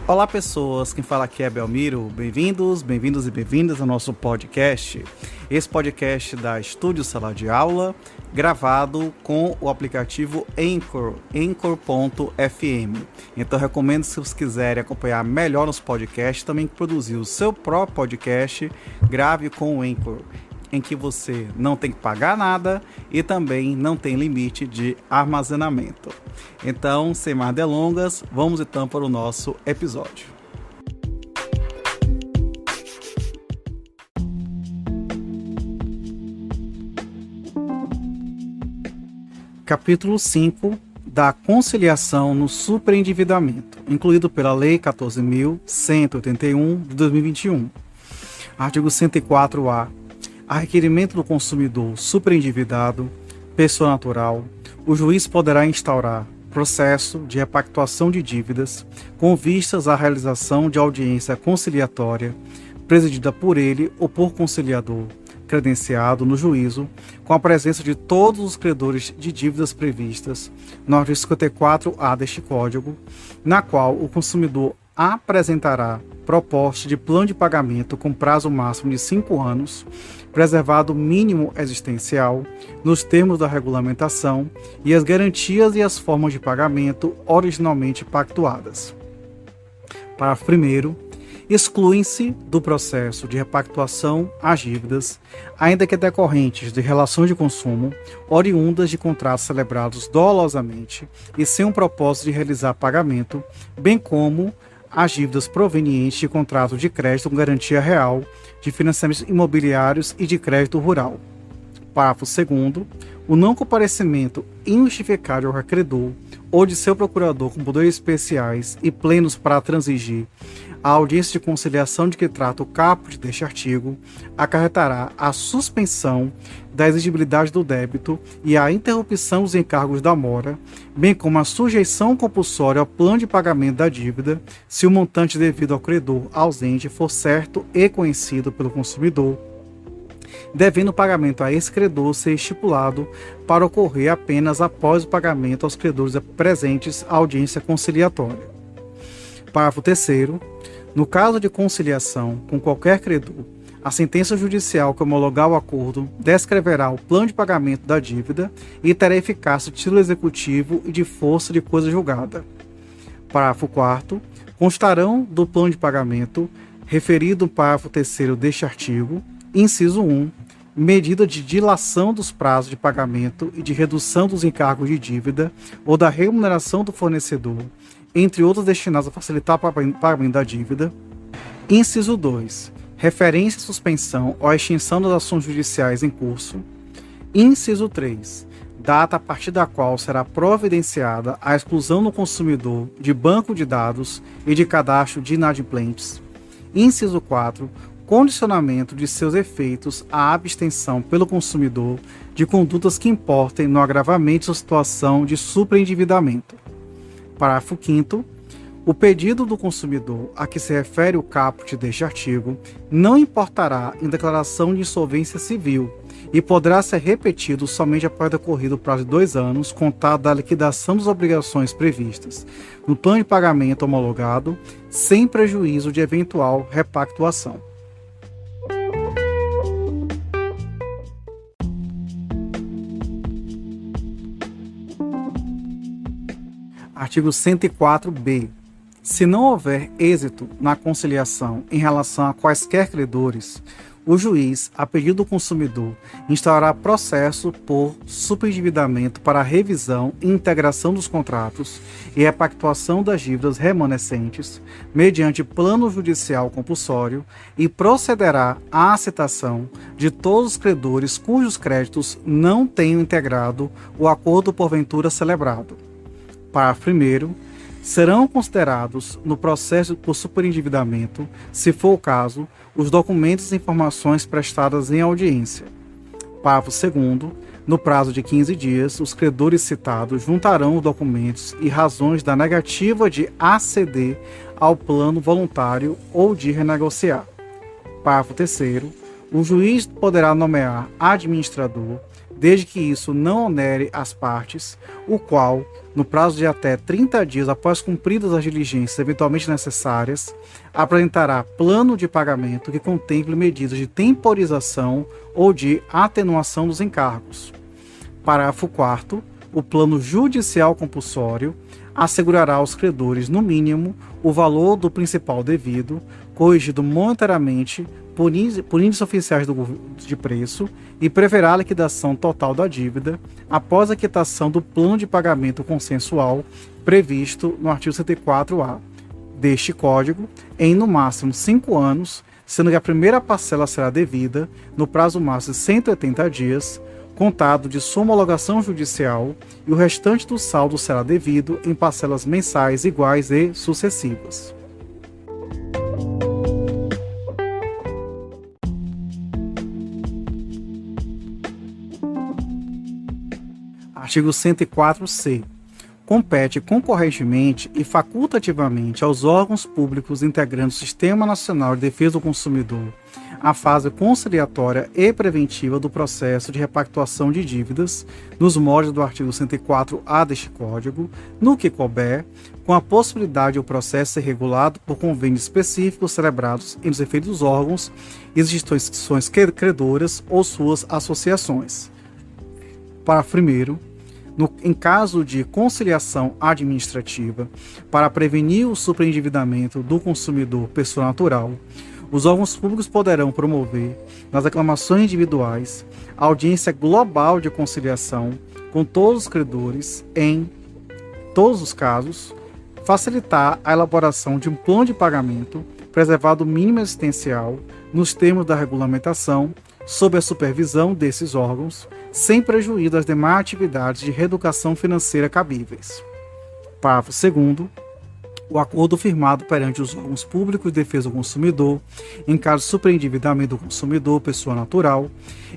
Olá pessoas, quem fala aqui é Belmiro, bem-vindos e bem-vindas ao nosso podcast. Esse podcast da Estúdio Sala de Aula, gravado com o aplicativo Anchor, Anchor.fm. Então recomendo, se vocês quiserem acompanhar melhor nos podcasts, também produzir o seu próprio podcast, grave com o Anchor, em que você não tem que pagar nada e também não tem limite de armazenamento. Então, sem mais delongas, vamos então para o nosso episódio. Capítulo 5 da conciliação no superendividamento, incluído pela Lei 14.181 de 2021. Artigo 104-A. A requerimento do consumidor superendividado, pessoa natural, o juiz poderá instaurar processo de repactuação de dívidas com vistas à realização de audiência conciliatória presidida por ele ou por conciliador credenciado no juízo, com a presença de todos os credores de dívidas previstas no artigo 54-A deste Código, na qual o consumidor apresentará proposta de plano de pagamento com prazo máximo de 5 anos, preservado o mínimo existencial, nos termos da regulamentação e as garantias e as formas de pagamento originalmente pactuadas. Parágrafo 1º. Excluem-se do processo de repactuação as dívidas, ainda que decorrentes de relações de consumo, oriundas de contratos celebrados dolosamente e sem o propósito de realizar pagamento, bem como as dívidas provenientes de contratos de crédito com garantia real, de financiamentos imobiliários e de crédito rural. Parágrafo 2º. O não comparecimento injustificado ao credor ou de seu procurador com poderes especiais e plenos para transigir a audiência de conciliação de que trata o caput deste artigo acarretará a suspensão da exigibilidade do débito e a interrupção dos encargos da mora, bem como a sujeição compulsória ao plano de pagamento da dívida, se o montante devido ao credor ausente for certo e conhecido pelo consumidor, devendo o pagamento a esse credor ser estipulado para ocorrer apenas após o pagamento aos credores presentes à audiência conciliatória. Parágrafo 3º. No caso de conciliação com qualquer credor, a sentença judicial que homologar o acordo descreverá o plano de pagamento da dívida e terá eficácia de título executivo e de força de coisa julgada. Parágrafo 4º. Constarão do plano de pagamento, referido no parágrafo 3º deste artigo, inciso 1, medida de dilação dos prazos de pagamento e de redução dos encargos de dívida ou da remuneração do fornecedor, entre outros destinados a facilitar o pagamento da dívida. Inciso 2, referência à suspensão ou à extinção das ações judiciais em curso. Inciso 3, data a partir da qual será providenciada a exclusão do consumidor de banco de dados e de cadastro de inadimplentes. Inciso 4, condicionamento de seus efeitos à abstenção pelo consumidor de condutas que importem no agravamento de sua situação de superendividamento. Parágrafo 5º. O pedido do consumidor a que se refere o caput deste artigo não importará em declaração de insolvência civil e poderá ser repetido somente após decorrido o prazo de 2 anos, contado da liquidação das obrigações previstas no plano de pagamento homologado, sem prejuízo de eventual repactuação. Artigo 104-B. Se não houver êxito na conciliação em relação a quaisquer credores, o juiz, a pedido do consumidor, instaurará processo por superendividamento para a revisão e integração dos contratos e repactuação das dívidas remanescentes, mediante plano judicial compulsório, e procederá à citação de todos os credores cujos créditos não tenham integrado o acordo porventura celebrado. Parágrafo 1º. Serão considerados no processo por superendividamento, se for o caso, os documentos e informações prestadas em audiência. Parágrafo 2º. No prazo de 15 dias, os credores citados juntarão os documentos e razões da negativa de aceder ao plano voluntário ou de renegociar. Parágrafo 3º. O juiz poderá nomear administrador, desde que isso não onere as partes, o qual, no prazo de até 30 dias após cumpridas as diligências eventualmente necessárias, apresentará plano de pagamento que contemple medidas de temporização ou de atenuação dos encargos. Parágrafo 4º. O plano judicial compulsório assegurará aos credores, no mínimo, o valor do principal devido, corrigido monetariamente por índices oficiais de preço, e preverá a liquidação total da dívida após a quitação do plano de pagamento consensual previsto no artigo 104-A deste Código, em no máximo 5 anos, sendo que a primeira parcela será devida no prazo máximo de 180 dias, contado de sua homologação judicial, e o restante do saldo será devido em parcelas mensais iguais e sucessivas. Artigo 104-C. Compete concorrentemente e facultativamente aos órgãos públicos integrantes do Sistema Nacional de Defesa do Consumidor a fase conciliatória e preventiva do processo de repactuação de dívidas, nos moldes do artigo 104-A deste Código, no que couber, com a possibilidade de o processo ser regulado por convênios específicos celebrados entre os referidos órgãos e as instituições credoras ou suas associações. Parágrafo 1º. Em caso de conciliação administrativa, para prevenir o superendividamento do consumidor pessoa natural, os órgãos públicos poderão promover, nas reclamações individuais, a audiência global de conciliação com todos os credores, em todos os casos, facilitar a elaboração de um plano de pagamento, preservado o mínimo existencial, nos termos da regulamentação, sob a supervisão desses órgãos, sem prejuízo das demais atividades de reeducação financeira cabíveis. Parágrafo 2º. O acordo firmado perante os órgãos públicos de defesa do consumidor, em caso de superendividamento do consumidor, pessoa natural,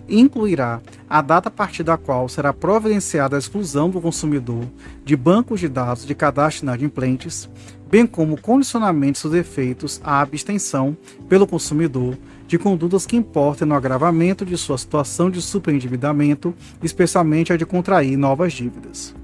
incluirá a data a partir da qual será providenciada a exclusão do consumidor de bancos de dados de cadastro de inadimplentes, bem como condicionamentos e seus efeitos à abstenção pelo consumidor de condutas que importem no agravamento de sua situação de superendividamento, especialmente a de contrair novas dívidas.